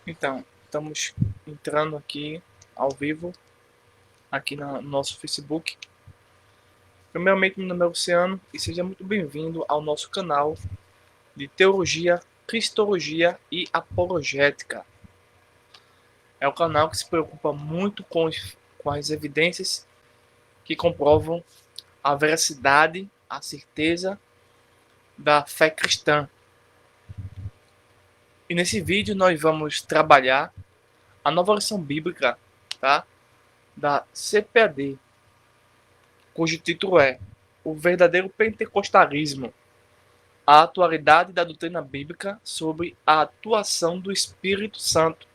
Então, estamos entrando aqui ao vivo, aqui no nosso Facebook. Primeiramente, meu nome é Luciano e seja muito bem-vindo ao nosso canal de Teologia, Cristologia e Apologética. É um canal que se preocupa muito com as evidências que comprovam a veracidade, a certeza da fé cristã. E nesse vídeo nós vamos trabalhar a nova lição bíblica, tá? Da CPAD, cujo título é O Verdadeiro Pentecostalismo, a atualidade da doutrina bíblica sobre a atuação do Espírito Santo.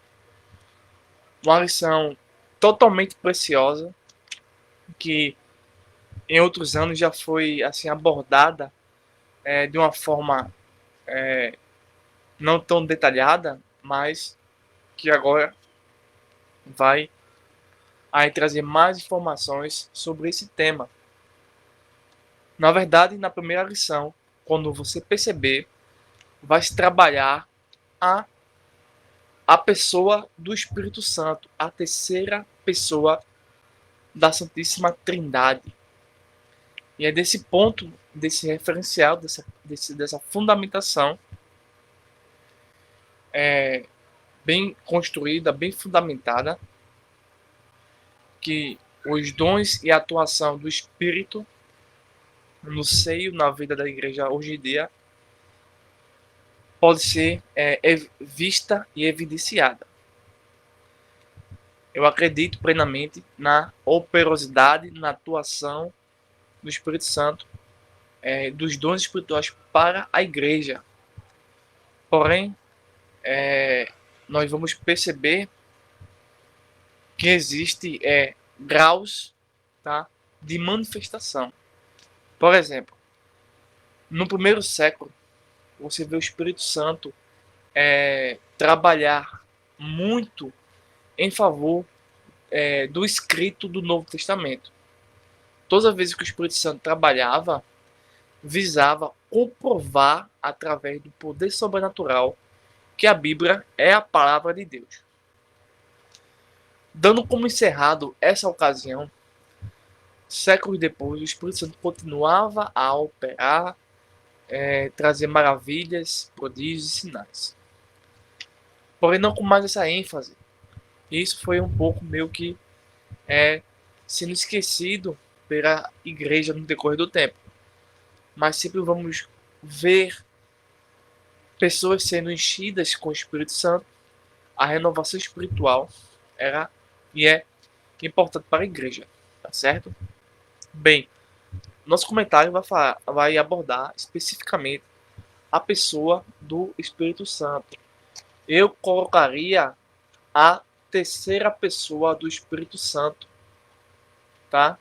Uma lição totalmente preciosa, que em outros anos já foi assim abordada de uma forma não tão detalhada, mas que agora vai aí trazer mais informações sobre esse tema. Na verdade, na primeira lição, quando você perceber, vai se trabalhar a pessoa do Espírito Santo, a terceira pessoa da Santíssima Trindade. E é desse ponto, desse referencial, dessa fundamentação bem construída, bem fundamentada, que os dons e a atuação do Espírito no seio, na vida da igreja hoje em dia, pode ser vista e evidenciada. Eu acredito plenamente na operosidade, na atuação do Espírito Santo, dos dons espirituais para a igreja. Porém, nós vamos perceber que existe graus, tá, de manifestação. Por exemplo, no primeiro século, você vê o Espírito Santo trabalhar muito em favor do escrito do Novo Testamento. Todas as vezes que o Espírito Santo trabalhava, visava comprovar através do poder sobrenatural que a Bíblia é a palavra de Deus. Dando como encerrado essa ocasião, séculos depois, o Espírito Santo continuava a operar, trazer maravilhas, prodígios e sinais. Porém, não com mais essa ênfase. Isso foi um pouco meio que sendo esquecido pela igreja no decorrer do tempo. Mas sempre vamos ver pessoas sendo enchidas com o Espírito Santo. A renovação espiritual era e é importante para a igreja, tá certo? Bem, nosso comentário vai abordar especificamente a pessoa do Espírito Santo. Eu colocaria a terceira pessoa do Espírito Santo, tá?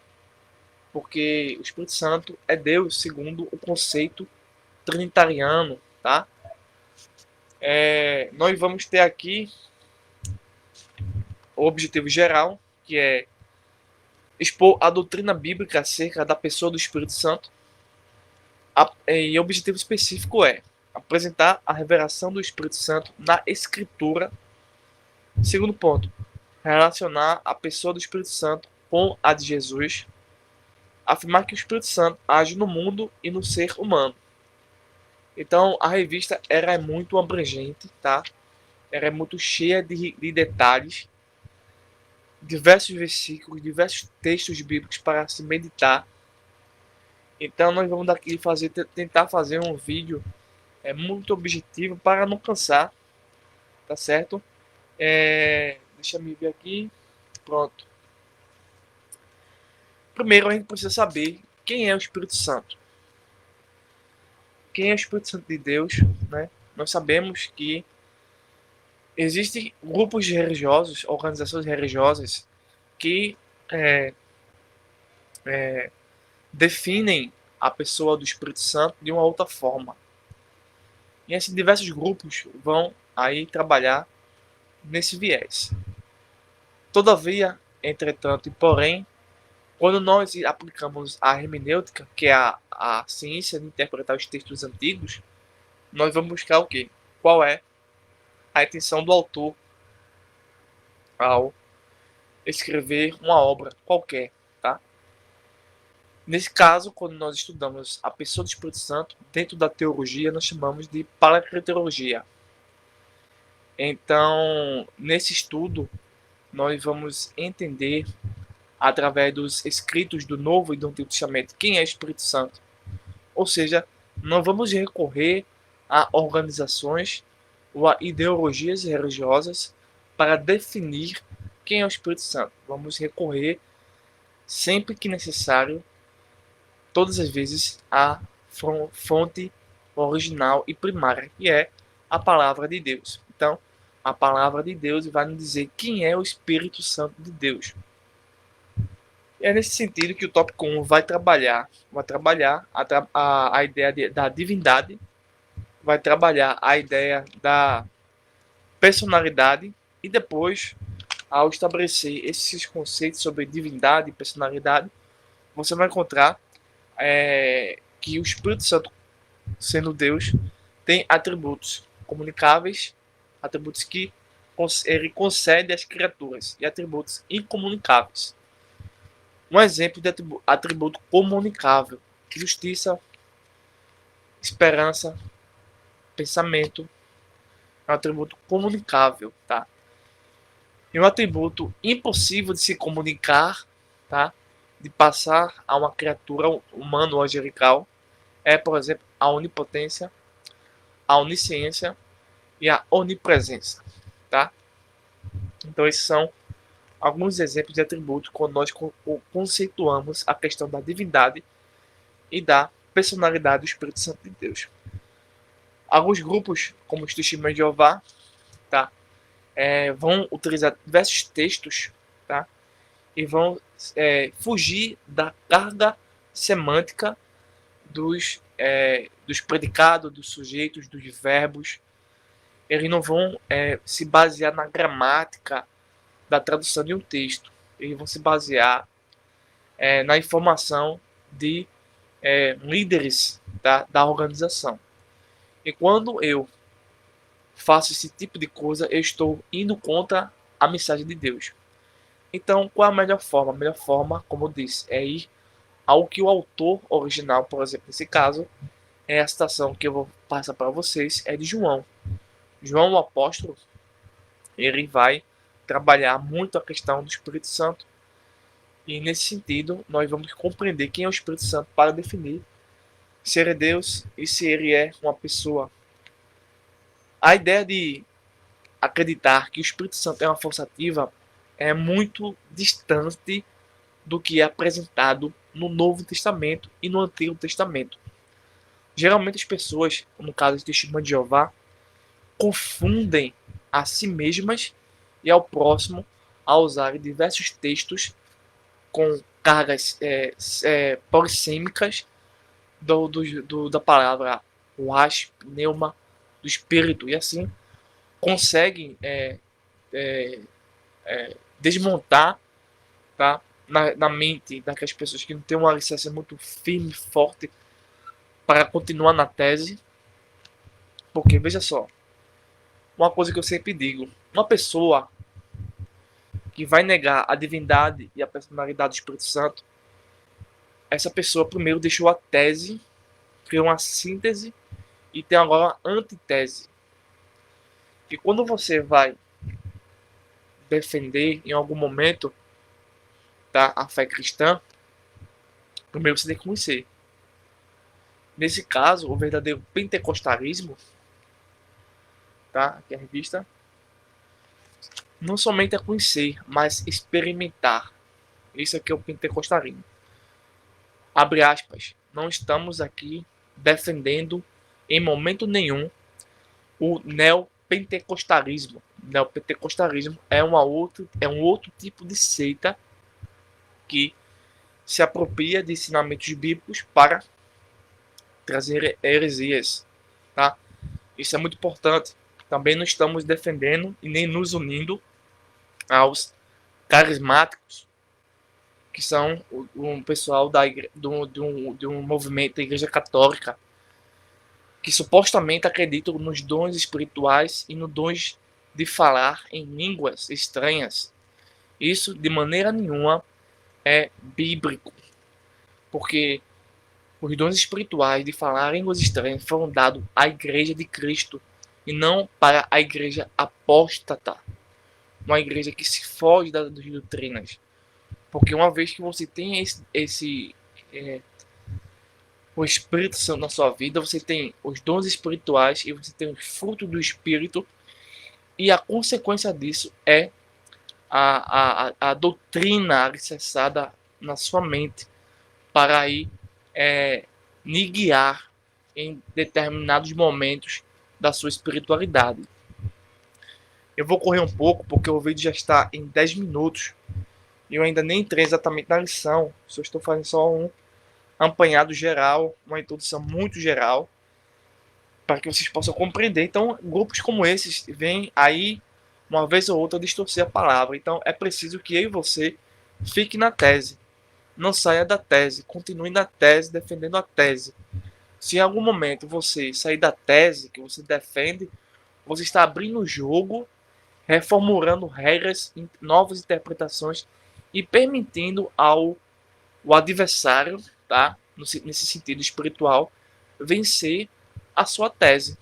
Porque o Espírito Santo é Deus segundo o conceito trinitariano, tá? Nós vamos ter aqui o objetivo geral, que é expor a doutrina bíblica acerca da pessoa do Espírito Santo. E o objetivo específico é apresentar a revelação do Espírito Santo na Escritura. Segundo ponto, relacionar a pessoa do Espírito Santo com a de Jesus. Afirmar que o Espírito Santo age no mundo e no ser humano. Então, a revista era muito abrangente, tá? Ela é muito cheia de detalhes, diversos versículos, diversos textos bíblicos para se meditar. Então, nós vamos daqui tentar fazer um vídeo muito objetivo para não cansar, tá certo? Deixa eu me ver aqui. Pronto. Primeiro, a gente precisa saber quem é o Espírito Santo. Quem é o Espírito Santo de Deus, né? Nós sabemos que existem grupos religiosos, organizações religiosas que definem a pessoa do Espírito Santo de uma outra forma. E esses diversos grupos vão aí trabalhar nesse viés. Todavia, entretanto e porém, quando nós aplicamos a hermenêutica, que é a ciência de interpretar os textos antigos, nós vamos buscar o quê? Qual é a intenção do autor ao escrever uma obra qualquer, tá? Nesse caso, quando nós estudamos a pessoa do Espírito Santo, dentro da teologia, nós chamamos de paracleteologia. Então, nesse estudo, nós vamos entender, através dos escritos do Novo e do Antigo Testamento, quem é o Espírito Santo. Ou seja, não vamos recorrer a organizações ou a ideologias religiosas para definir quem é o Espírito Santo. Vamos recorrer, sempre que necessário, todas as vezes, à fonte original e primária, que é a palavra de Deus. Então, a palavra de Deus vai nos dizer quem é o Espírito Santo de Deus. E é nesse sentido que o tópico 1 vai trabalhar a ideia da divindade, vai trabalhar a ideia da personalidade e depois, ao estabelecer esses conceitos sobre divindade e personalidade, você vai encontrar que o Espírito Santo, sendo Deus, tem atributos comunicáveis, atributos que ele concede às criaturas, e atributos incomunicáveis. Um exemplo de atributo comunicável: justiça, esperança, pensamento. É um atributo comunicável, tá? E um atributo impossível de se comunicar, tá? De passar a uma criatura humana ou angelical é, por exemplo, a onipotência, a onisciência e a onipresença, tá? Então esses são alguns exemplos de atributos quando nós conceituamos a questão da divindade e da personalidade do Espírito Santo de Deus. Alguns grupos, como os Testemunhos de Jeová, tá? Vão utilizar diversos textos, tá? E vão fugir da carga semântica dos predicados, dos sujeitos, dos verbos. Eles não vão se basear na gramática da tradução de um texto. Eles vão se basear na informação de líderes da organização. E quando eu faço esse tipo de coisa, eu estou indo contra a mensagem de Deus. Então, qual é a melhor forma? A melhor forma, como eu disse, é ir ao que o autor original, por exemplo, nesse caso, é a citação que eu vou passar para vocês, é de João. João, o apóstolo, ele vai trabalhar muito a questão do Espírito Santo. E nesse sentido, nós vamos compreender quem é o Espírito Santo para definir se ele é Deus e se ele é uma pessoa. A ideia de acreditar que o Espírito Santo é uma força ativa é muito distante do que é apresentado no Novo Testamento e no Antigo Testamento. Geralmente as pessoas, no caso de Testemunho de Jeová, confundem a si mesmas e ao próximo ao usar diversos textos com cargas polissêmicas da palavra ruach, pneuma, do espírito, e assim conseguem desmontar, tá, na mente daquelas pessoas que não têm um alicerce muito firme, forte, para continuar na tese. Porque, veja só, uma coisa que eu sempre digo: uma pessoa que vai negar a divindade e a personalidade do Espírito Santo, essa pessoa primeiro deixou a tese, criou uma síntese e tem agora uma antitese. E quando você vai defender em algum momento, tá, a fé cristã, primeiro você tem que conhecer. Nesse caso, o verdadeiro pentecostalismo, tá, aqui é a revista, não somente é conhecer, mas experimentar. Isso aqui é o pentecostalismo. Abre aspas. Não estamos aqui defendendo em momento nenhum o neopentecostalismo. O neopentecostalismo é um outro tipo de seita que se apropria de ensinamentos bíblicos para trazer heresias, tá? Isso é muito importante. Também não estamos defendendo e nem nos unindo aos carismáticos, que são um pessoal de um movimento da Igreja Católica, que supostamente acreditam nos dons espirituais e nos dons de falar em línguas estranhas. Isso de maneira nenhuma é bíblico, porque os dons espirituais de falar em línguas estranhas foram dados à igreja de Cristo e não para a igreja apóstata, uma igreja que se foge das doutrinas. Porque uma vez que você tem o Espírito Santo na sua vida, você tem os dons espirituais e você tem os frutos do Espírito, e a consequência disso é a doutrina alicerçada na sua mente para aí lhe guiar em determinados momentos da sua espiritualidade. Eu vou correr um pouco porque o vídeo já está em 10 minutos e eu ainda nem entrei exatamente na lição. Só estou fazendo só um apanhado geral, uma introdução muito geral, para que vocês possam compreender. Então, grupos como esses vêm aí, uma vez ou outra, distorcer a palavra. Então, é preciso que eu e você fique na tese. Não saia da tese. Continue na tese, defendendo a tese. Se em algum momento você sair da tese que você defende, você está abrindo o jogo, reformulando regras, novas interpretações e permitindo ao o adversário, tá? Nesse sentido espiritual, vencer a sua tese.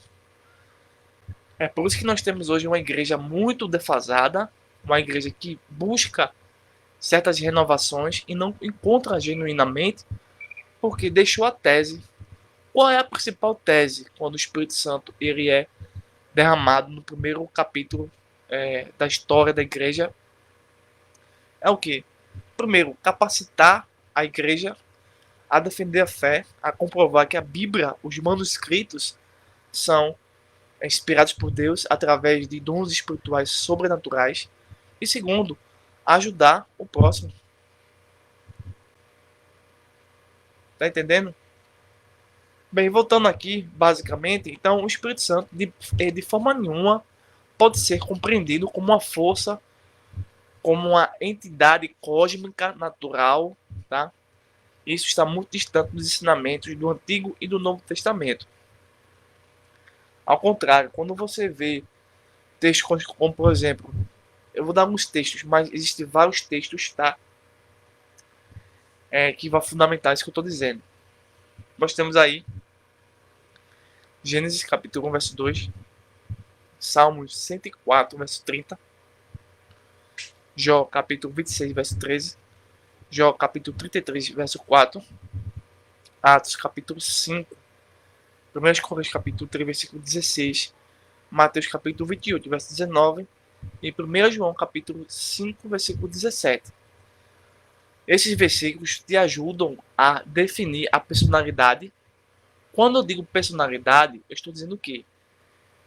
É por isso que nós temos hoje uma igreja muito defasada, uma igreja que busca certas renovações e não encontra genuinamente porque deixou a tese. Qual é a principal tese quando o Espírito Santo ele é derramado no primeiro capítulo da história da igreja? É o que? Primeiro, capacitar a igreja a defender a fé, a comprovar que a Bíblia, os manuscritos, são inspirados por Deus através de dons espirituais sobrenaturais. E segundo, ajudar o próximo. Tá entendendo? Bem, voltando aqui, basicamente, então o Espírito Santo, de forma nenhuma, pode ser compreendido como uma força, como uma entidade cósmica natural, tá? Isso está muito distante dos ensinamentos do Antigo e do Novo Testamento. Ao contrário, quando você vê textos como, por exemplo, eu vou dar alguns textos, mas existem vários textos, tá? Que vão fundamentar isso que eu estou dizendo. Nós temos aí Gênesis capítulo 1, verso 2, Salmos 104, verso 30, Jó capítulo 26, verso 13, Jó capítulo 33, verso 4, Atos capítulo 5, 1 Coríntios capítulo 3, versículo 16, Mateus capítulo 28, verso 19 e 1 João capítulo 5, versículo 17. Esses versículos te ajudam a definir a personalidade. Quando eu digo personalidade, eu estou dizendo o quê?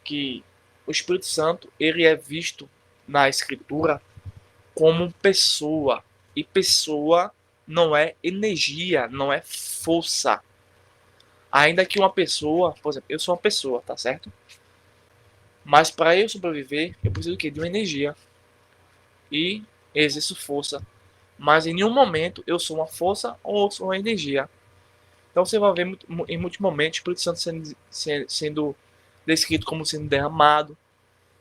Que o Espírito Santo ele é visto na Escritura como pessoa. E pessoa não é energia, não é força. Ainda que uma pessoa, por exemplo, eu sou uma pessoa, tá certo? Mas para eu sobreviver, eu preciso do quê? De uma energia. E exerço força. Mas em nenhum momento eu sou uma força ou sou uma energia. Então você vai ver em muitos momentos o Espírito Santo sendo descrito como sendo derramado,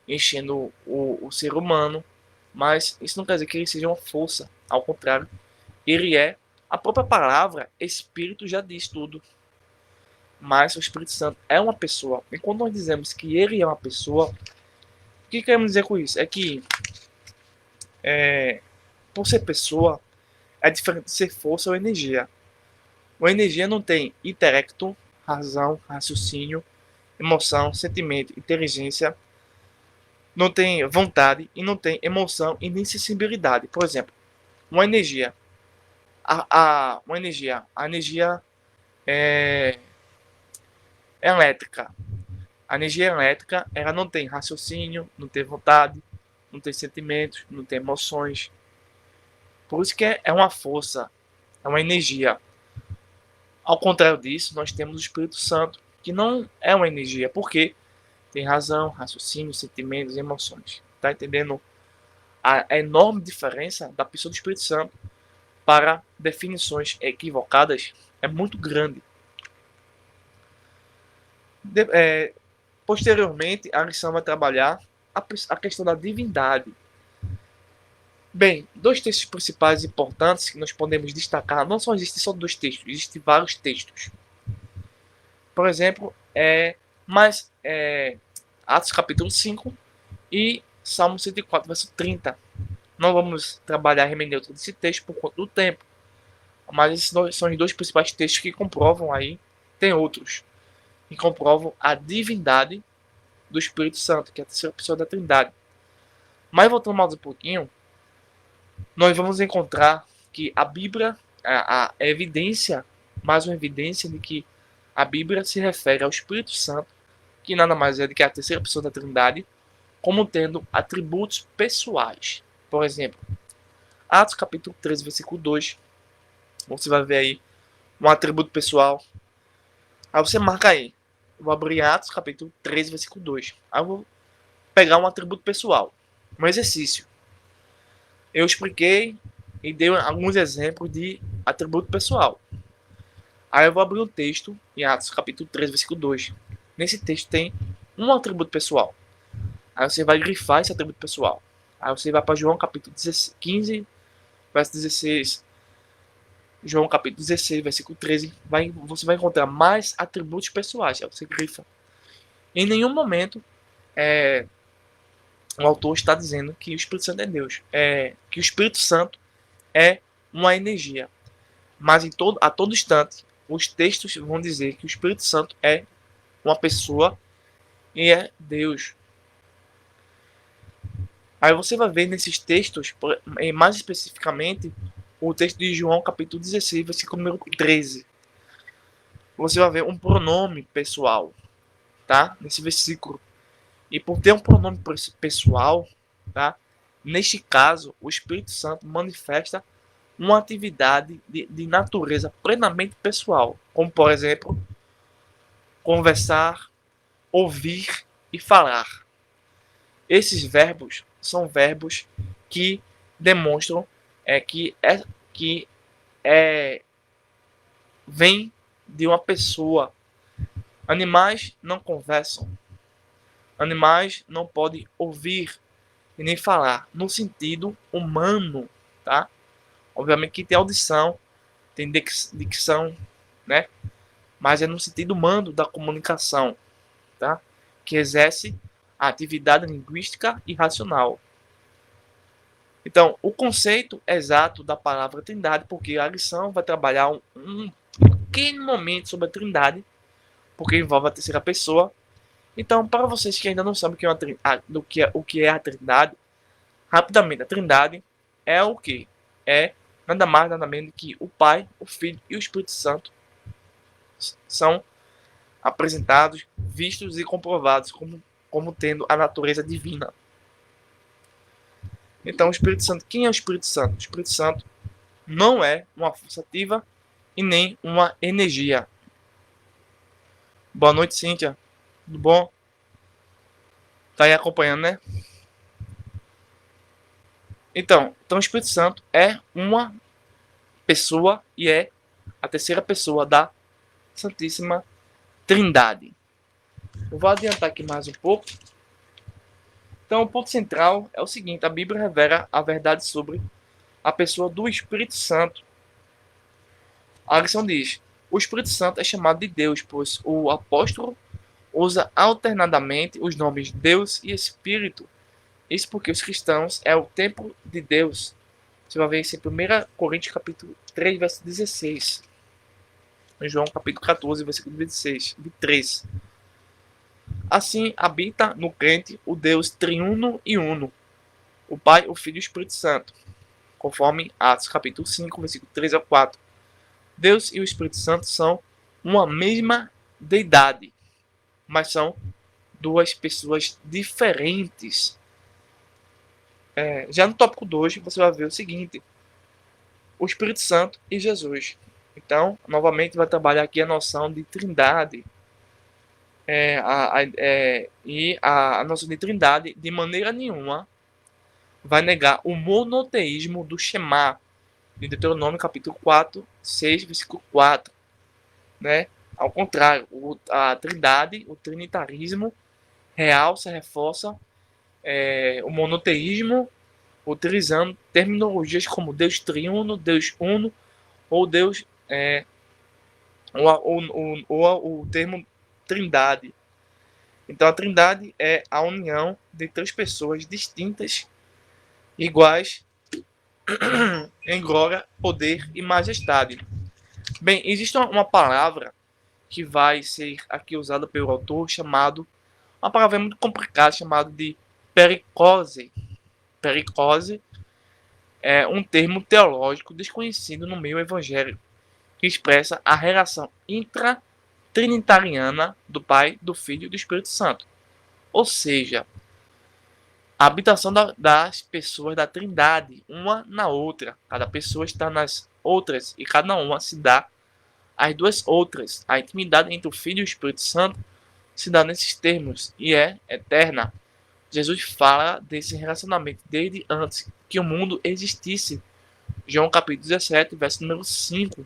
enchendo o ser humano. Mas isso não quer dizer que ele seja uma força. Ao contrário, ele é a própria palavra Espírito já diz tudo. Mas o Espírito Santo é uma pessoa. E quando nós dizemos que ele é uma pessoa, o que queremos dizer com isso? É que por ser pessoa, é diferente de ser força ou energia. Uma energia não tem intelecto, razão, raciocínio, emoção, sentimento, inteligência, não tem vontade e não tem emoção e nem sensibilidade. Por exemplo, uma energia, a energia é elétrica. A energia elétrica, ela não tem raciocínio, não tem vontade, não tem sentimentos, não tem emoções. Por isso que é uma força, é uma energia. Ao contrário disso, nós temos o Espírito Santo, que não é uma energia, porque tem razão, raciocínio, sentimentos e emoções. Tá entendendo a enorme diferença da pessoa do Espírito Santo para definições equivocadas? É muito grande. Posteriormente, a lição vai trabalhar a questão da divindade. Bem, dois textos principais importantes que nós podemos destacar, não só existem só dois textos, existem vários textos. Por exemplo, Atos capítulo 5 e Salmo 104, verso 30. Não vamos trabalhar a hermenêutica desse texto por conta do tempo, mas esses são os dois principais textos que comprovam aí, tem outros, que comprovam a divindade do Espírito Santo, que é a terceira pessoa da Trindade. Mas voltando mais um pouquinho, nós vamos encontrar que a Bíblia, a evidência, mais uma evidência de que a Bíblia se refere ao Espírito Santo, que nada mais é do que a terceira pessoa da Trindade, como tendo atributos pessoais. Por exemplo, Atos capítulo 13, versículo 2, você vai ver aí um atributo pessoal. Aí você marca aí. Eu vou abrir Atos capítulo 13, versículo 2. Aí eu vou pegar um atributo pessoal. Um exercício. Eu expliquei e dei alguns exemplos de atributo pessoal. Aí eu vou abrir o texto em Atos capítulo 13, versículo 2. Nesse texto tem um atributo pessoal. Aí você vai grifar esse atributo pessoal. Aí você vai para João capítulo 15, verso 16. João capítulo 16, versículo 13. Você vai encontrar mais atributos pessoais. Aí você grifa. Em nenhum momento o autor está dizendo que o Espírito Santo é Deus. Que o Espírito Santo é uma energia. Mas a todo instante, os textos vão dizer que o Espírito Santo é uma pessoa e é Deus. Aí você vai ver nesses textos, mais especificamente, o texto de João, capítulo 16, versículo número 13. Você vai ver um pronome pessoal, tá? Nesse versículo. E por ter um pronome pessoal, tá? Neste caso, o Espírito Santo manifesta uma atividade de natureza plenamente pessoal, como por exemplo, conversar, ouvir e falar. Esses verbos são verbos que demonstram que vem de uma pessoa. Animais não conversam. Animais não podem ouvir e nem falar no sentido humano, tá? Obviamente que tem audição, tem dicção, né? Mas é no sentido humano da comunicação, tá? Que exerce a atividade linguística e racional. Então, o conceito exato da palavra Trindade, porque a lição vai trabalhar um pequeno momento sobre a Trindade, porque envolve a terceira pessoa. Então, para vocês que ainda não sabem o que é a Trindade, rapidamente, a Trindade é o que? É nada mais, nada menos que o Pai, o Filho e o Espírito Santo são apresentados, vistos e comprovados como tendo a natureza divina. Então, o Espírito Santo, quem é o Espírito Santo? O Espírito Santo não é uma força ativa e nem uma energia. Boa noite, Cíntia. Tudo bom? Tá aí acompanhando, né? Então, o Espírito Santo é uma pessoa e é a terceira pessoa da Santíssima Trindade. Eu vou adiantar aqui mais um pouco. Então, o ponto central é o seguinte: a Bíblia revela a verdade sobre a pessoa do Espírito Santo. A lição diz: o Espírito Santo é chamado de Deus, pois o apóstolo usa alternadamente os nomes Deus e Espírito. Isso porque os cristãos é o templo de Deus. Você vai ver isso em 1 Coríntios capítulo 3, verso 16. Em João capítulo 14, versículo 26, 23. Assim habita no crente o Deus triuno e uno, o Pai, o Filho e o Espírito Santo, conforme Atos capítulo 5, versículo 3 a 4. Deus e o Espírito Santo são uma mesma deidade, mas são duas pessoas diferentes. Já no tópico 2, você vai ver o seguinte: o Espírito Santo e Jesus. Então, novamente, vai trabalhar aqui a noção de trindade. A noção de trindade, de maneira nenhuma, vai negar o monoteísmo do Shema, de Deuteronômio capítulo 4, 6, versículo 4. Né? Ao contrário, a trindade, o trinitarismo, realça, reforça o monoteísmo utilizando terminologias como Deus triuno, Deus uno ou Deus ou o termo trindade. Então a trindade é a união de três pessoas distintas, iguais em glória, poder e majestade. Bem, existe uma palavra que vai ser aqui usada pelo autor, chamado, uma palavra muito complicada, chamada de pericose. Pericose é um termo teológico desconhecido no meio evangélico, que expressa a relação intratrinitariana do Pai, do Filho e do Espírito Santo. Ou seja, a habitação das pessoas da Trindade, uma na outra. Cada pessoa está nas outras e cada uma se dá às duas outras. A intimidade entre o Filho e o Espírito Santo se dá nesses termos e é eterna. Jesus fala desse relacionamento desde antes que o mundo existisse. João capítulo 17, verso número 5.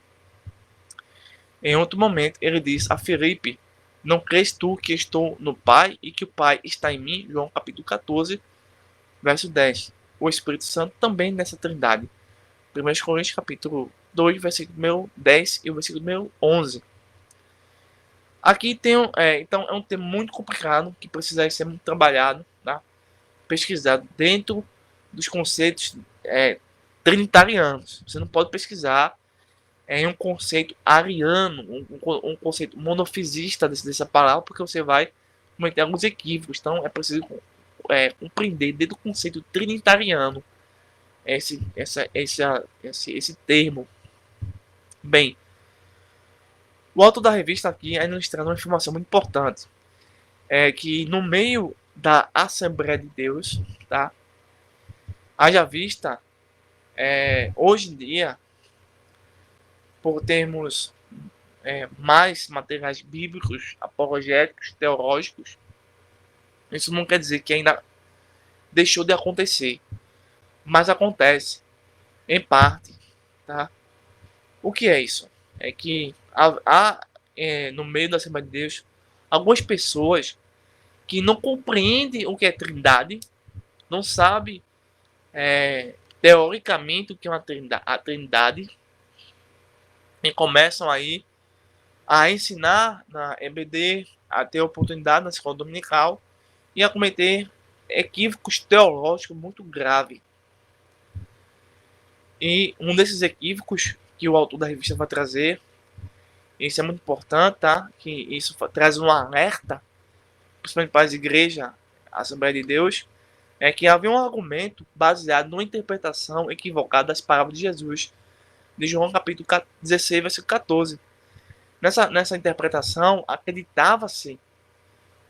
Em outro momento, ele diz a Filipe: Não crês tu que estou no Pai e que o Pai está em mim? João capítulo 14, verso 10. O Espírito Santo também nessa trindade. 1 Coríntios capítulo 2, versículo meu 10 e o versículo meu 11. Aqui tem então é um tema muito complicado que precisa ser muito trabalhado, tá? Pesquisado dentro dos conceitos trinitarianos. Você não pode pesquisar em um conceito ariano, um conceito monofisista dessa palavra, porque você vai cometer alguns equívocos. Então é preciso compreender dentro do conceito trinitariano esse termo. Bem, o autor da revista aqui ainda nos traz uma informação muito importante. É que no meio da Assembleia de Deus, tá? Haja vista, hoje em dia, por termos mais materiais bíblicos, apologéticos, teológicos, isso não quer dizer que ainda deixou de acontecer, mas acontece em parte, tá? O que é isso? É que há no meio da Assembleia de Deus algumas pessoas que não compreendem o que é Trindade, não sabem teoricamente o que é a Trindade, e começam aí a ensinar na EBD, a ter oportunidade na escola dominical e a cometer equívocos teológicos muito graves. E um desses equívocos que o autor da revista vai trazer, isso é muito importante, tá? Que isso traz um alerta, principalmente para as igrejas, a Assembleia de Deus, é que havia um argumento baseado numa interpretação equivocada das palavras de Jesus, de João capítulo 16, versículo 14. Nessa interpretação,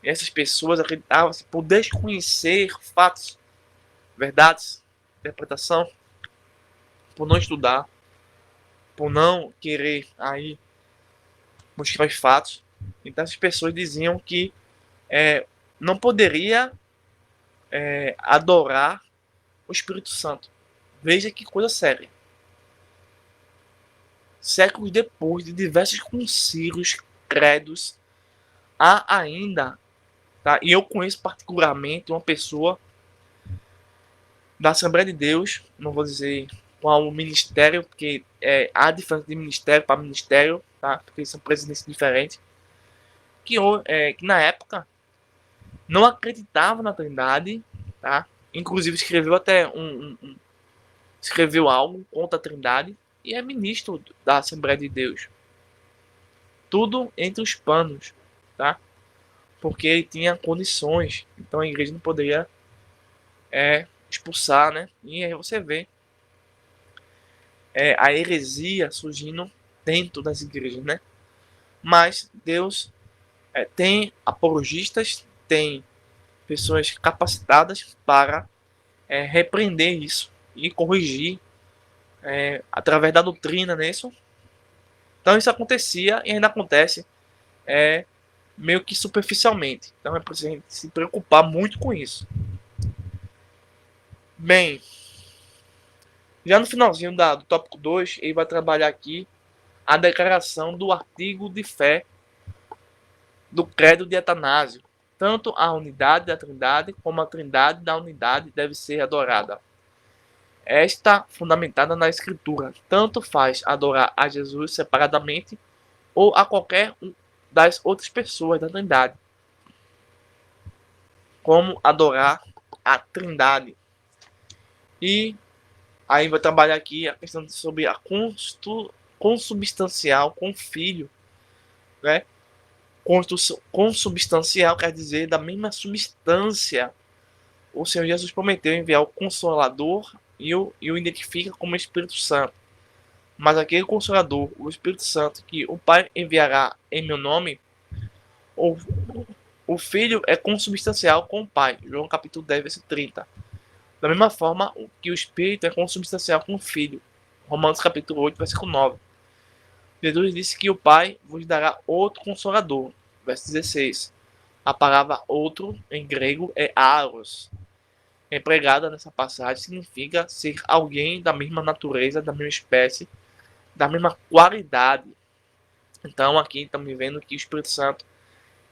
essas pessoas acreditavam-se por desconhecer fatos, verdades, interpretação, por não estudar, por não querer aí buscar os fatos. Então essas pessoas diziam que não poderia adorar o Espírito Santo. Veja que coisa séria. Séculos depois de diversos concílios, credos, há ainda, tá? E eu conheço particularmente uma pessoa da Assembleia de Deus, não vou dizer qual o ministério, porque há diferença de ministério para ministério, tá? Porque são presidentes diferentes, que na época não acreditava na Trindade, tá? Inclusive escreveu até escreveu algo contra a Trindade e é ministro da Assembleia de Deus. Tudo entre os panos, tá? Porque ele tinha condições, então a igreja não poderia expulsar, né? E aí você vê a heresia surgindo dentro das igrejas, né? Mas Deus tem apologistas, tem pessoas capacitadas para repreender isso e corrigir através da doutrina nisso. Então isso acontecia e ainda acontece meio que superficialmente. Então é preciso a gente se preocupar muito com isso. Bem, já no finalzinho do tópico 2, ele vai trabalhar aqui a declaração do artigo de fé do credo de Atanásio. Tanto a unidade da Trindade como a Trindade da unidade deve ser adorada. esta fundamentada na Escritura, tanto faz adorar a Jesus separadamente ou a qualquer das outras pessoas da Trindade, como adorar a Trindade. E aí vai trabalhar aqui a questão sobre a consubstancial com o Filho, né? Consubstancial quer dizer da mesma substância. O Senhor Jesus prometeu enviar o Consolador e o identifica como Espírito Santo. Mas aquele Consolador, o Espírito Santo, que o Pai enviará em meu nome, o Filho é consubstancial com o Pai. João capítulo 10, versículo 30. Da mesma forma que o Espírito é consubstancial com o Filho. Romanos capítulo 8, versículo 9. Jesus disse que o Pai vos dará outro Consolador. Verso 16. A palavra outro, em grego, é aros. Empregada nessa passagem significa ser alguém da mesma natureza, da mesma espécie, da mesma qualidade. Então aqui estamos vendo que o Espírito Santo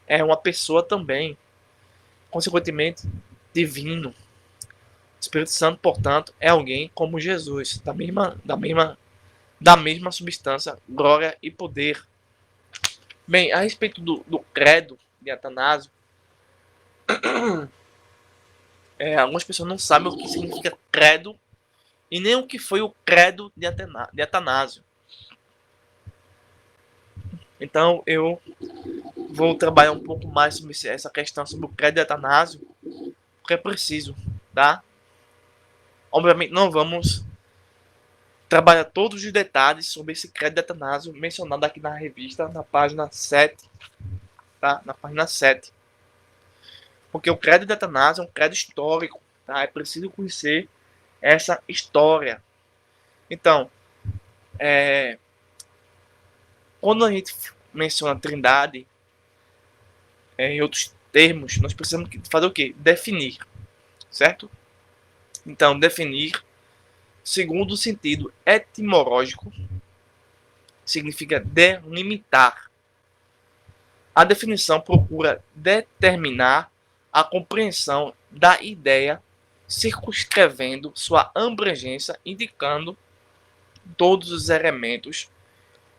é uma pessoa também, consequentemente divino. O Espírito Santo, portanto, é alguém como Jesus, da mesma substância, glória e poder. Bem, a respeito do credo de Atanásio, algumas pessoas não sabem o que significa credo e nem o que foi o credo de Atanásio. Então eu vou trabalhar um pouco mais sobre essa questão sobre o credo de Atanásio, porque é preciso, tá? Obviamente não vamos trabalhar todos os detalhes sobre esse credo de Atanásio mencionado aqui na revista, na página 7, tá? Na página 7. Porque o credo de Atanásio é um credo histórico, tá? É preciso conhecer essa história. Então, quando a gente menciona Trindade, em outros termos, nós precisamos fazer o quê? Definir, certo? Então, definir, segundo o sentido etimológico, significa delimitar. A definição procura determinar a compreensão da ideia, circunscrevendo sua abrangência, indicando todos os elementos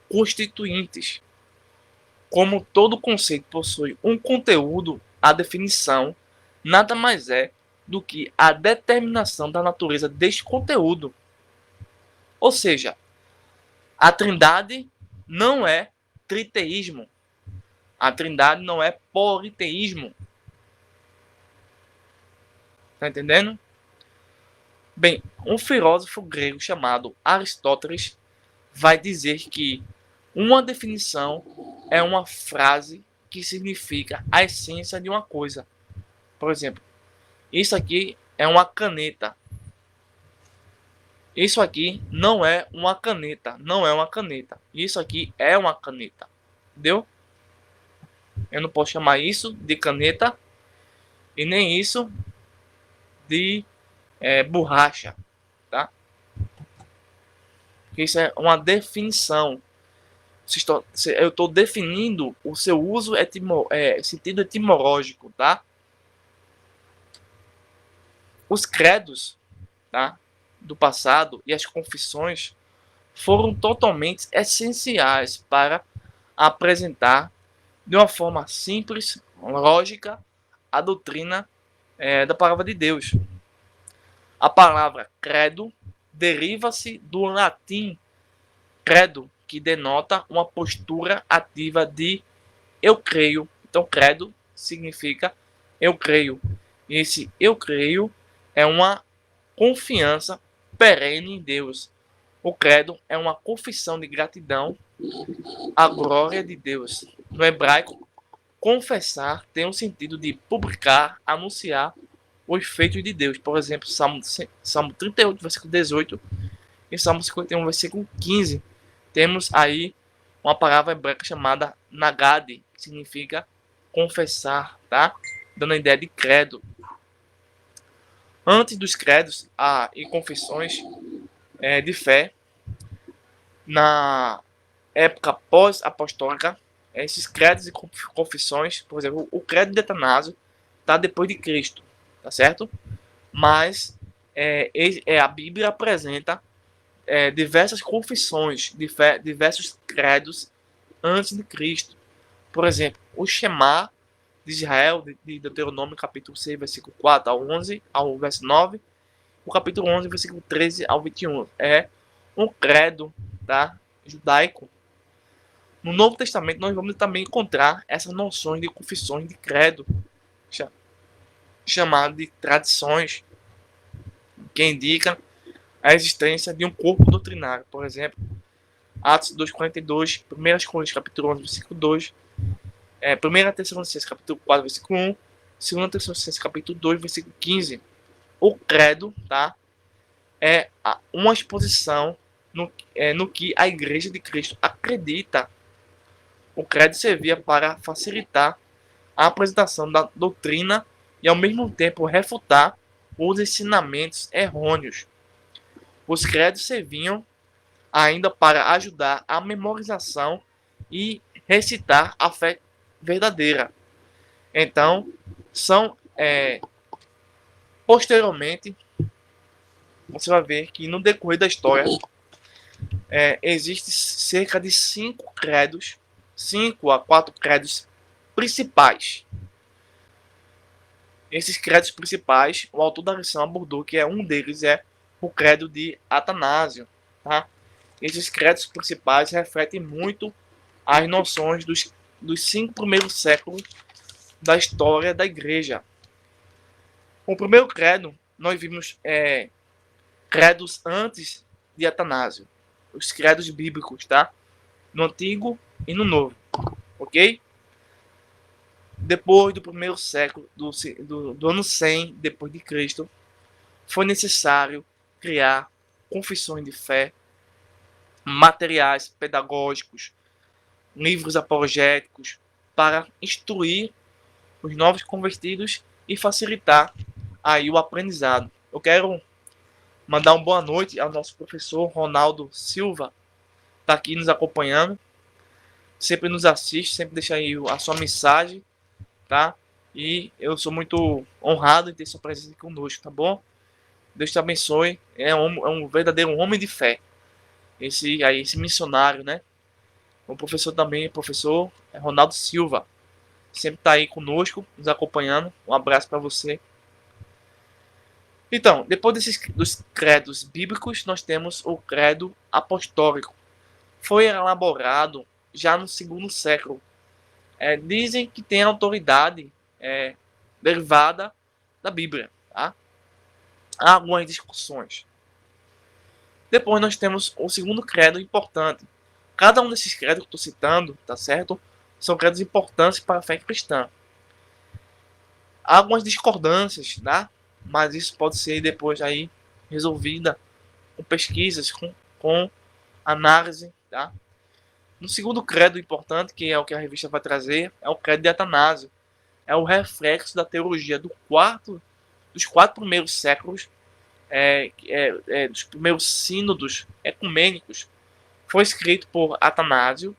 constituintes. Como todo conceito possui um conteúdo, a definição nada mais é do que a determinação da natureza deste conteúdo. Ou seja, a Trindade não é triteísmo. A Trindade não é politeísmo. Tá entendendo? Bem, um filósofo grego chamado Aristóteles vai dizer que uma definição é uma frase que significa a essência de uma coisa. Por exemplo, isso aqui é uma caneta. Isso aqui não é uma caneta. Não é uma caneta. Isso aqui é uma caneta. Entendeu? Eu não posso chamar isso de caneta e nem isso de borracha. Tá? Isso é uma definição. Eu estou definindo o seu uso sentido etimológico, tá? Os credos, tá, do passado e as confissões foram totalmente essenciais para apresentar de uma forma simples, lógica, a doutrina da palavra de Deus. A palavra credo deriva-se do latim credo, que denota uma postura ativa de eu creio. Então, credo significa eu creio. E esse eu creio é uma confiança perene em Deus. O credo é uma confissão de gratidão à glória de Deus. No hebraico, confessar tem o sentido de publicar, anunciar os feitos de Deus. Por exemplo, Salmo 38, versículo 18 e Salmo 51, versículo 15. Temos aí uma palavra hebraica chamada nagade, que significa confessar, tá? Dando a ideia de credo. Antes dos credos e confissões de fé, na época pós-apostólica, esses credos e confissões, por exemplo, o credo de Atanásio está depois de Cristo, tá certo? Mas A Bíblia apresenta diversas confissões de fé, diversos credos antes de Cristo. Por exemplo, o Shema de Israel, de Deuteronômio, capítulo 6, versículo 4 ao 11, ao verso 9, o capítulo 11, versículo 13 ao 21. É um credo, tá, judaico. No Novo Testamento, nós vamos também encontrar essas noções de confissões de credo, chamado de tradições, que indicam a existência de um corpo doutrinário. Por exemplo, Atos 2:42, 1 Coríntios capítulo 11, versículo 2, 1 Tessalonicenses capítulo 4, versículo 1, 2 Tessalonicenses capítulo 2, versículo 15. O credo, tá, é uma exposição no que a Igreja de Cristo acredita. O credo servia para facilitar a apresentação da doutrina e, ao mesmo tempo, refutar os ensinamentos errôneos. Os credos serviam ainda para ajudar a memorização e recitar a fé verdadeira. Então, posteriormente, você vai ver que no decorrer da história existe cerca de 5 a 4 credos principais. Esses credos principais, o autor da lição abordou que um deles é o credo de Atanásio. Tá? Esses credos principais refletem muito as noções dos 5 primeiros séculos da história da igreja. O primeiro credo, nós vimos credos antes de Atanásio, os credos bíblicos, tá? No Antigo e no Novo, ok? Depois do primeiro século, do ano 100 depois de Cristo, foi necessário criar confissões de fé, materiais pedagógicos, livros apologéticos para instruir os novos convertidos e facilitar aí o aprendizado. Eu quero mandar uma boa noite ao nosso professor Ronaldo Silva, está aqui nos acompanhando, sempre nos assiste, sempre deixa aí a sua mensagem, tá? E eu sou muito honrado em ter sua presença aqui conosco, tá bom? Deus te abençoe, é um verdadeiro homem de fé, esse missionário, né? O professor também, professor Ronaldo Silva, sempre está aí conosco, nos acompanhando. Um abraço para você. Então, depois dos credos bíblicos, nós temos o credo apostólico. Foi elaborado já no segundo século. Dizem que tem autoridade derivada da Bíblia. Tá? Há algumas discussões. Depois nós temos o segundo credo importante. Cada um desses credos que estou citando, tá certo? São credos importantes para a fé cristã. Há algumas discordâncias, tá? Mas isso pode ser depois aí resolvida com pesquisas, com análise, tá? No segundo credo importante, que é o que a revista vai trazer, é o credo de Atanásio. É o reflexo da teologia dos 4 primeiros séculos, dos primeiros sínodos ecumênicos. Foi escrito por Atanásio,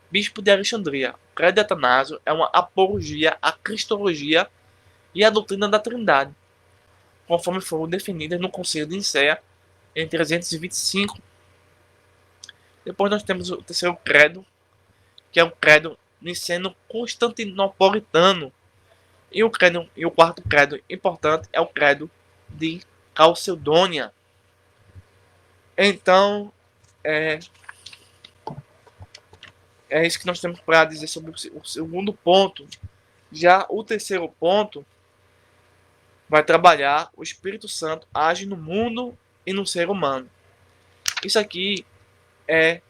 bispo de Alexandria. O credo de Atanásio é uma apologia à cristologia e à doutrina da Trindade, conforme foram definidas no Concílio de Nicéia em 325. Depois nós temos o terceiro credo, que é o credo niceno-constantinopolitano. E o quarto credo importante é o credo de Calcedônia. Então, é isso que nós temos para dizer sobre o segundo ponto. Já o terceiro ponto vai trabalhar o Espírito Santo age no mundo e no ser humano. Isso aqui é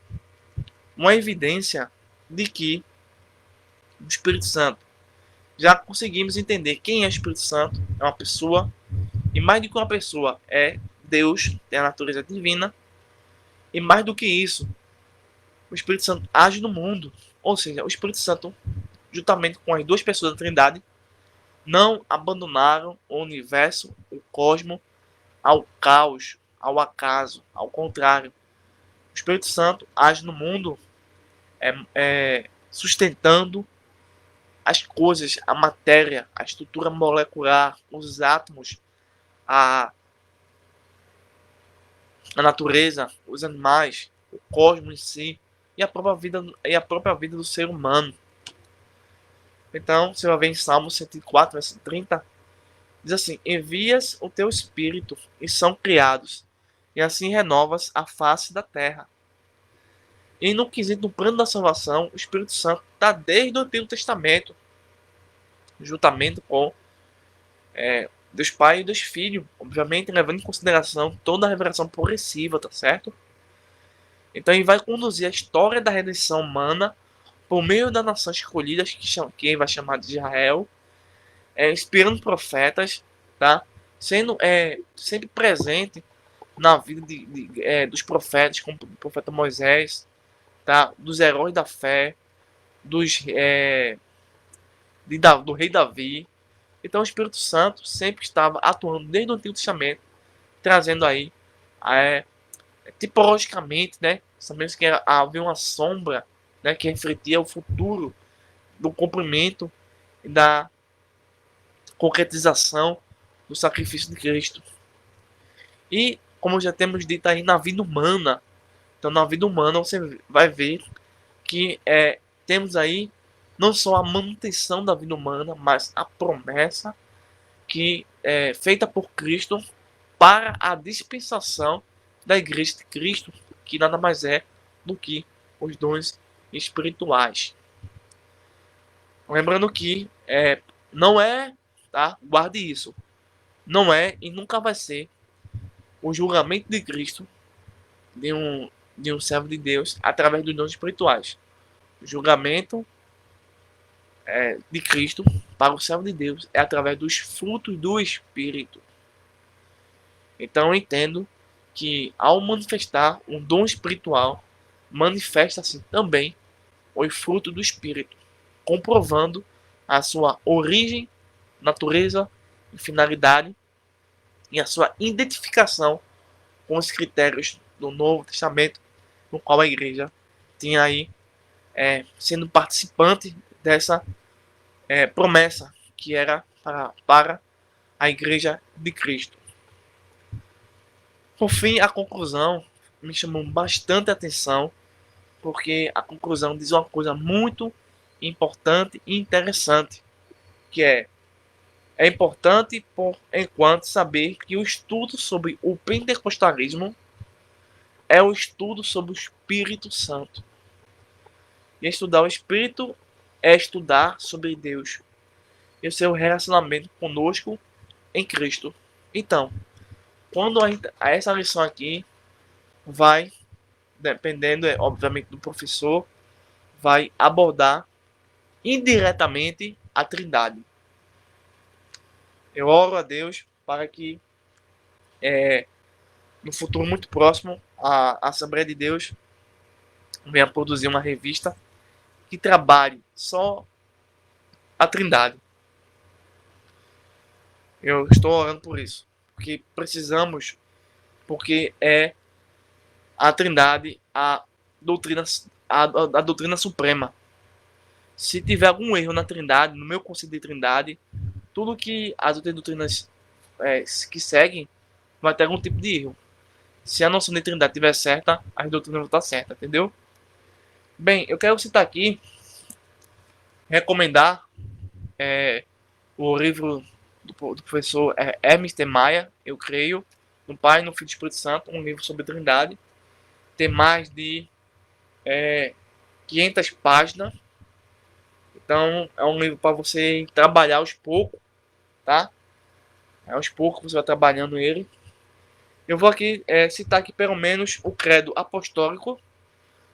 uma evidência de que o Espírito Santo, já conseguimos entender quem é o Espírito Santo, é uma pessoa, e mais do que uma pessoa, é Deus, tem a natureza divina, e mais do que isso, o Espírito Santo age no mundo, ou seja, o Espírito Santo, juntamente com as duas pessoas da Trindade, não abandonaram o universo, o cosmos, ao caos, ao acaso. Ao contrário, o Espírito Santo age no mundo sustentando as coisas, a matéria, a estrutura molecular, os átomos, a a natureza, os animais, o cosmos em si e a própria vida do ser humano. Então, você vai ver em Salmo 104, verso 30, diz assim: envias o teu espírito e são criados, e assim renovas a face da terra. E no quesito do plano da salvação, o Espírito Santo está desde o Antigo Testamento, juntamente com Deus Pai e Deus Filho, obviamente levando em consideração toda a revelação progressiva, tá certo? Então ele vai conduzir a história da redenção humana por meio das nações escolhidas, que ele vai chamar de Israel, inspirando profetas, tá? Sendo sempre presente na vida dos profetas, como o profeta Moisés, tá? Dos heróis da fé, do rei Davi. Então o Espírito Santo sempre estava atuando desde o Antigo Testamento, trazendo aí, é, tipologicamente, né? Sabemos que havia uma sombra, né, que refletia o futuro do cumprimento e da concretização do sacrifício de Cristo. E, como já temos dito aí, na vida humana, então na vida humana você vai ver que temos aí não só a manutenção da vida humana, mas a promessa que é feita por Cristo para a dispensação da Igreja de Cristo, que nada mais é do que os dons espirituais. Lembrando que não é, tá? Guarde isso, não é e nunca vai ser o julgamento de Cristo de um servo de Deus através dos dons espirituais. O julgamento de Cristo para o servo de Deus é através dos frutos do Espírito. Então eu entendo que ao manifestar um dom espiritual, manifesta-se também o fruto do Espírito, comprovando a sua origem, natureza e finalidade e a sua identificação com os critérios do Novo Testamento, no qual a igreja tinha aí sendo participante dessa promessa que era para a igreja de Cristo. Por fim, a conclusão me chamou bastante atenção, porque a conclusão diz uma coisa muito importante e interessante, que é importante por enquanto saber que o estudo sobre o pentecostalismo é o estudo sobre o Espírito Santo. E estudar o Espírito é estudar sobre Deus e o seu relacionamento conosco em Cristo. Então, quando essa lição aqui vai, dependendo, obviamente, do professor, vai abordar indiretamente a Trindade. Eu oro a Deus para que no futuro muito próximo a Assembleia de Deus venha produzir uma revista que trabalhe só a Trindade. Eu estou orando por isso, porque precisamos, porque é a Trindade a doutrina suprema. Se tiver algum erro na Trindade, no meu conceito de Trindade, tudo que as outras doutrinas que seguem vai ter algum tipo de erro. Se a noção de Trindade estiver certa, as doutrinas vão estar certas, entendeu? Bem, eu quero citar aqui, recomendar o livro do professor Hermes de Maia, eu creio, no Pai, no Filho e no Espírito Santo, um livro sobre Trindade. Tem mais de 500 páginas. Então, é um livro para você trabalhar aos poucos, tá? Aos poucos você vai trabalhando ele. Eu vou aqui citar aqui pelo menos o credo apostólico.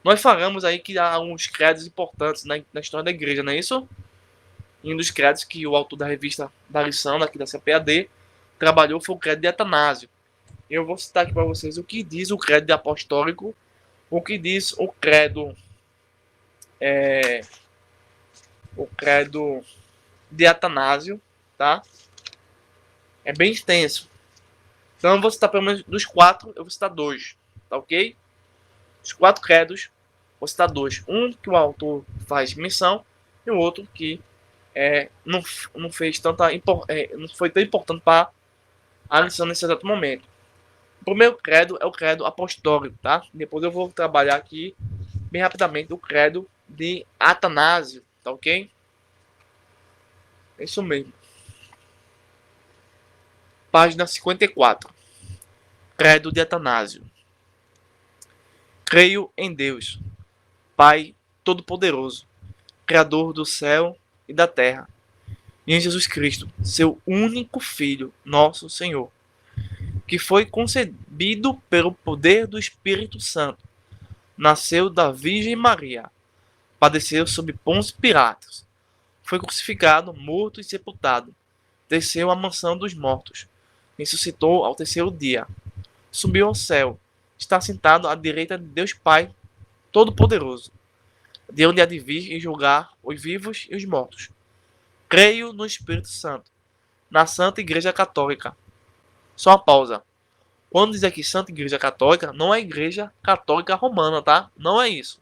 Nós falamos aí que há alguns credos importantes na história da igreja, não é isso? E um dos credos que o autor da revista da lição, daqui da CPAD, trabalhou foi o credo de Atanásio. Eu vou citar aqui para vocês o que diz o credo apostólico, o que diz o credo de Atanásio, tá? É bem extenso. Então eu vou citar pelo menos dos 4, eu vou citar 2, tá ok? Os 4 credos, vou citar 2. Um que o autor faz menção e o outro que não fez não foi tão importante para a lição nesse exato momento. primeiro credo é o credo apostólico, tá? Depois eu vou trabalhar aqui bem rapidamente o credo de Atanásio, tá ok? É isso mesmo. Página 54. Credo de Atanásio. Creio em Deus, Pai Todo-Poderoso, Criador do céu e da terra, e em Jesus Cristo, seu único Filho, nosso Senhor, que foi concebido pelo poder do Espírito Santo, nasceu da Virgem Maria, padeceu sob Pôncio Pilatos, foi crucificado, morto e sepultado, desceu à mansão dos mortos, ressuscitou ao terceiro dia, subiu ao céu, está sentado à direita de Deus Pai Todo-Poderoso, de onde há de vir e julgar os vivos e os mortos. Creio no Espírito Santo, na Santa Igreja Católica. Só uma pausa. Quando diz aqui Santa Igreja Católica, não é Igreja Católica Romana, tá? Não é isso,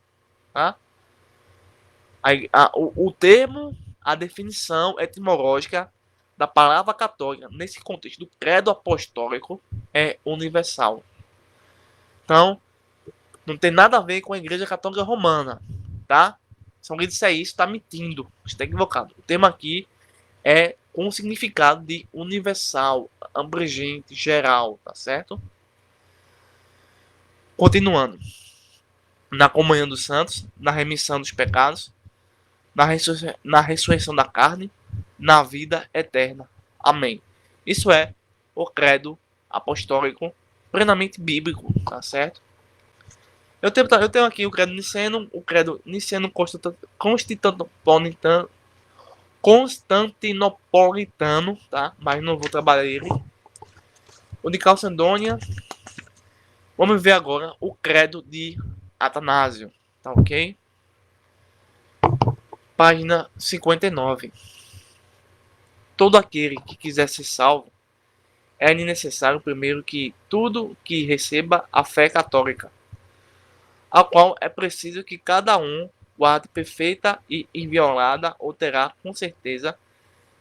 tá? O termo, a definição etimológica da palavra católica, nesse contexto do credo apostólico, é universal. Então, não tem nada a ver com a Igreja Católica Romana, tá? Se alguém disser isso, está mentindo, está equivocado. O termo aqui é com o significado de universal, abrangente, geral, tá certo? Continuando. Na comunhão dos santos, na remissão dos pecados, na ressurreição da carne, na vida eterna. Amém. Isso é o credo apostólico plenamente bíblico, tá certo? Eu tenho aqui o credo niceno constantinopolitano, tá? Mas não vou trabalhar ele. O de Calcedônia. Vamos ver agora o credo de Atanásio, tá ok? Página 59. Todo aquele que quiser ser salvo, é necessário primeiro que tudo que receba a fé católica, a qual é preciso que cada um guarde perfeita e inviolada, ou terá com certeza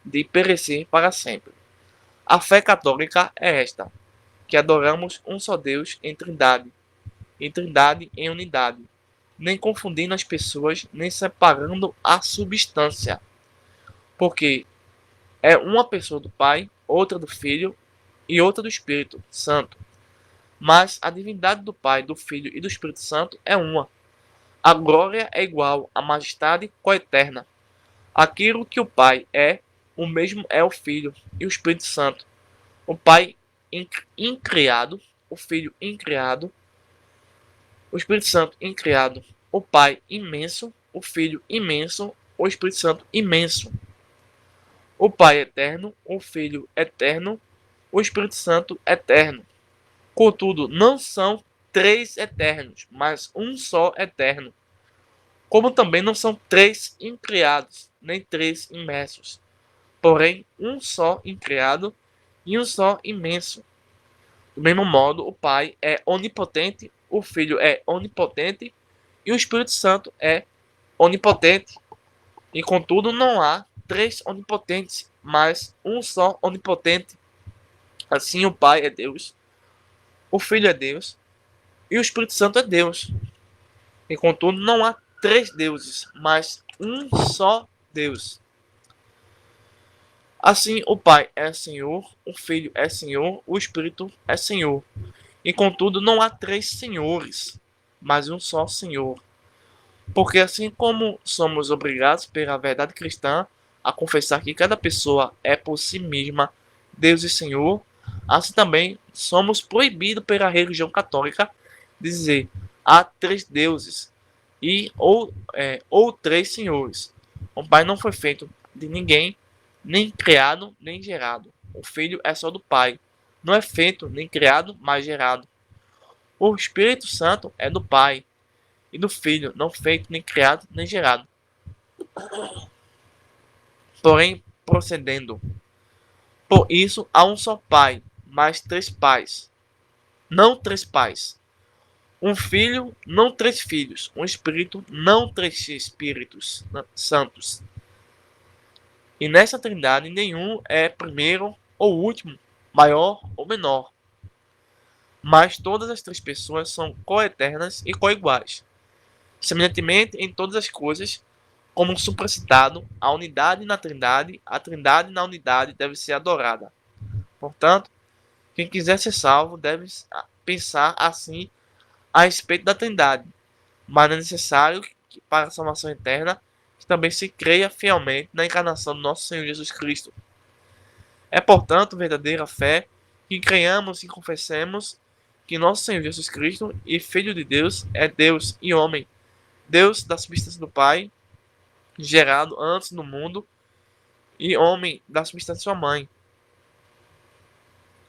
de perecer para sempre. A fé católica é esta, que adoramos um só Deus em trindade em unidade, nem confundindo as pessoas, nem separando a substância, porque é uma pessoa do Pai, outra do Filho e outra do Espírito Santo. Mas a divindade do Pai, do Filho e do Espírito Santo é uma. A glória é igual, a majestade coeterna. Aquilo que o Pai é, o mesmo é o Filho e o Espírito Santo. O Pai incriado, o Filho incriado, o Espírito Santo incriado. O Pai imenso, o Filho imenso, o Espírito Santo imenso. O Pai eterno, o Filho eterno, o Espírito Santo eterno. Contudo, não são três eternos, mas um só eterno. Como também não são três incriados, nem três imersos, porém um só incriado e um só imenso. Do mesmo modo, o Pai é onipotente, o Filho é onipotente e o Espírito Santo é onipotente. E contudo, não há três onipotentes, mas um só onipotente. Assim, o Pai é Deus, o Filho é Deus e o Espírito Santo é Deus. E contudo, não há três deuses, mas um só Deus. Assim, o Pai é Senhor, o Filho é Senhor, o Espírito é Senhor. E contudo, não há três senhores, mas um só Senhor. Porque assim como somos obrigados pela verdade cristã a confessar que cada pessoa é por si mesma Deus e Senhor, assim também somos proibidos pela religião católica dizer há três deuses ou três senhores. O Pai não foi feito de ninguém, nem criado, nem gerado. O Filho é só do Pai. Não é feito, nem criado, mas gerado. O Espírito Santo é do Pai e do Filho, não feito, nem criado, nem gerado. Porém, procedendo. Por isso, há um só Pai, mas três pais. Não três pais. Um filho, não três filhos. Um espírito, não três espíritos santos. E nessa trindade, nenhum é primeiro ou último, maior ou menor. Mas todas as três pessoas são coeternas e coiguais. Semelhantemente, em todas as coisas, como supracitado, a trindade na unidade deve ser adorada. Portanto, quem quiser ser salvo deve pensar assim a respeito da trindade, mas é necessário que, para a salvação eterna, que também se creia fielmente na encarnação do nosso Senhor Jesus Cristo. É, portanto, verdadeira fé que creiamos e confessemos que nosso Senhor Jesus Cristo, e Filho de Deus, é Deus e homem, Deus da substância do Pai, gerado antes do mundo, e homem da substância de sua mãe,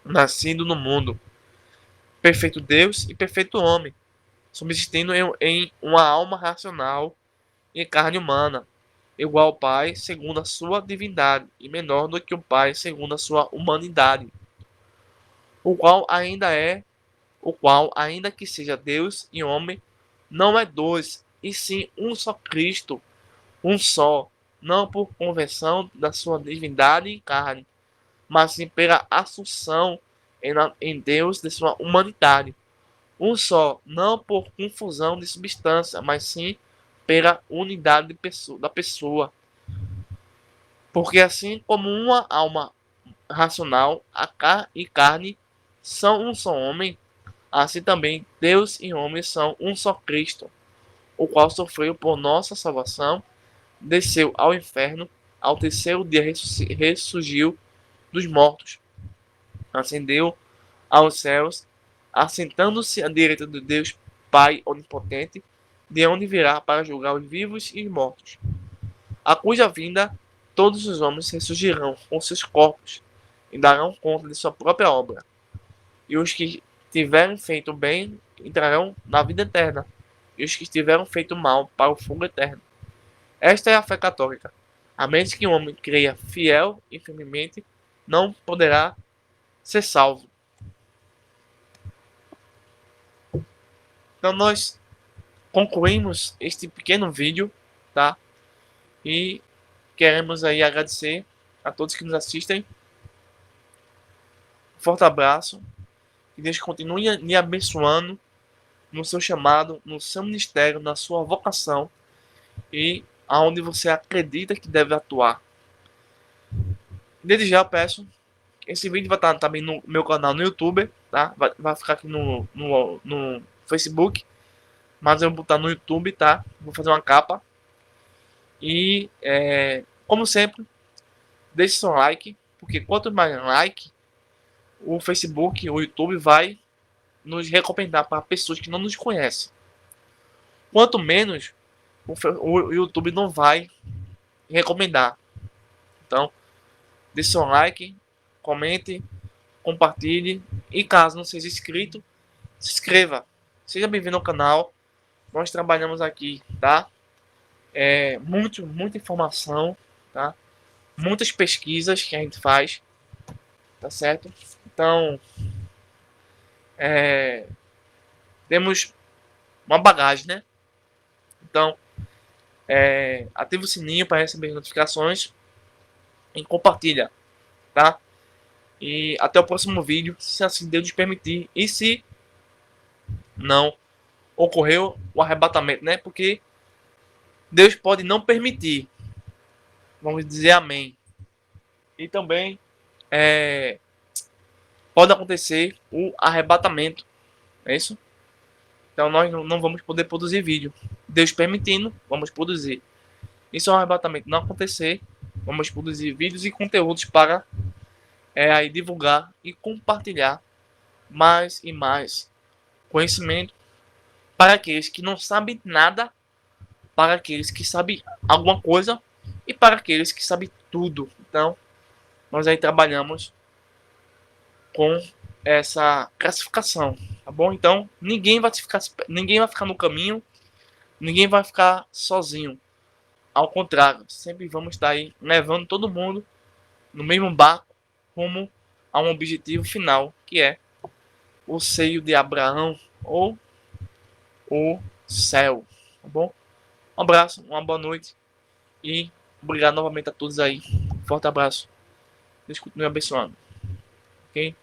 nascido no mundo, perfeito Deus e perfeito homem, subsistindo em uma alma racional e carne humana, igual ao Pai segundo a sua divindade, e menor do que o Pai segundo a sua humanidade, o qual ainda é, o qual, ainda que seja Deus e homem, não é dois, e sim um só Cristo, um só, não por conversão da sua divindade em carne, mas sim pela assunção em Deus de sua humanidade. Um só, não por confusão de substância, mas sim pela unidade da pessoa. Porque assim como uma alma racional e carne são um só homem, assim também Deus e homem são um só Cristo, o qual sofreu por nossa salvação, desceu ao inferno, ao terceiro dia ressurgiu dos mortos, ascendeu aos céus, assentando-se à direita de Deus Pai onipotente, de onde virá para julgar os vivos e os mortos, a cuja vinda todos os homens ressurgirão com seus corpos e darão conta de sua própria obra. E os que tiverem feito bem entrarão na vida eterna, e os que tiveram feito mal para o fogo eterno. Esta é a fé católica. A menos que um homem creia fiel e firmemente, não poderá ser salvo. Então nós concluímos este pequeno vídeo, tá? E queremos aí agradecer a todos que nos assistem. Um forte abraço. Que Deus continue lhe abençoando no seu chamado, no seu ministério, na sua vocação e aonde você acredita que deve atuar. Desde já eu peço, esse vídeo vai estar também no meu canal no YouTube, tá? Vai ficar aqui no Facebook, mas eu vou botar no YouTube, tá? Vou fazer uma capa. E, como sempre, deixe seu like, porque quanto mais like, o Facebook, o YouTube vai nos recomendar para pessoas que não nos conhecem. Quanto menos, o YouTube não vai recomendar. Então, deixe seu like, comente, compartilhe e caso não seja inscrito, se inscreva. Seja bem-vindo ao canal. Nós trabalhamos aqui, tá? Muita informação, tá? Muitas pesquisas que a gente faz, tá certo? Então, temos uma bagagem, né? Então, ativa o sininho para receber notificações e compartilha, tá? E até o próximo vídeo, se assim Deus nos permitir. E se não ocorreu o arrebatamento, né? Porque Deus pode não permitir. Vamos dizer amém. E também pode acontecer o arrebatamento. É isso? Então nós não vamos poder produzir vídeo. Deus permitindo, vamos produzir. E se o arrebatamento não acontecer, vamos produzir vídeos e conteúdos para aí divulgar e compartilhar mais e mais conhecimento para aqueles que não sabem nada, para aqueles que sabem alguma coisa e para aqueles que sabem tudo. Então, nós aí trabalhamos com essa classificação, tá bom? Então, ninguém vai ficar no caminho, ninguém vai ficar sozinho. Ao contrário, sempre vamos estar aí levando todo mundo no mesmo barco rumo a um objetivo final, que é o seio de Abraão ou o céu, tá bom? Um abraço, uma boa noite e obrigado novamente a todos aí. Forte abraço. Deus continue abençoando. Ok?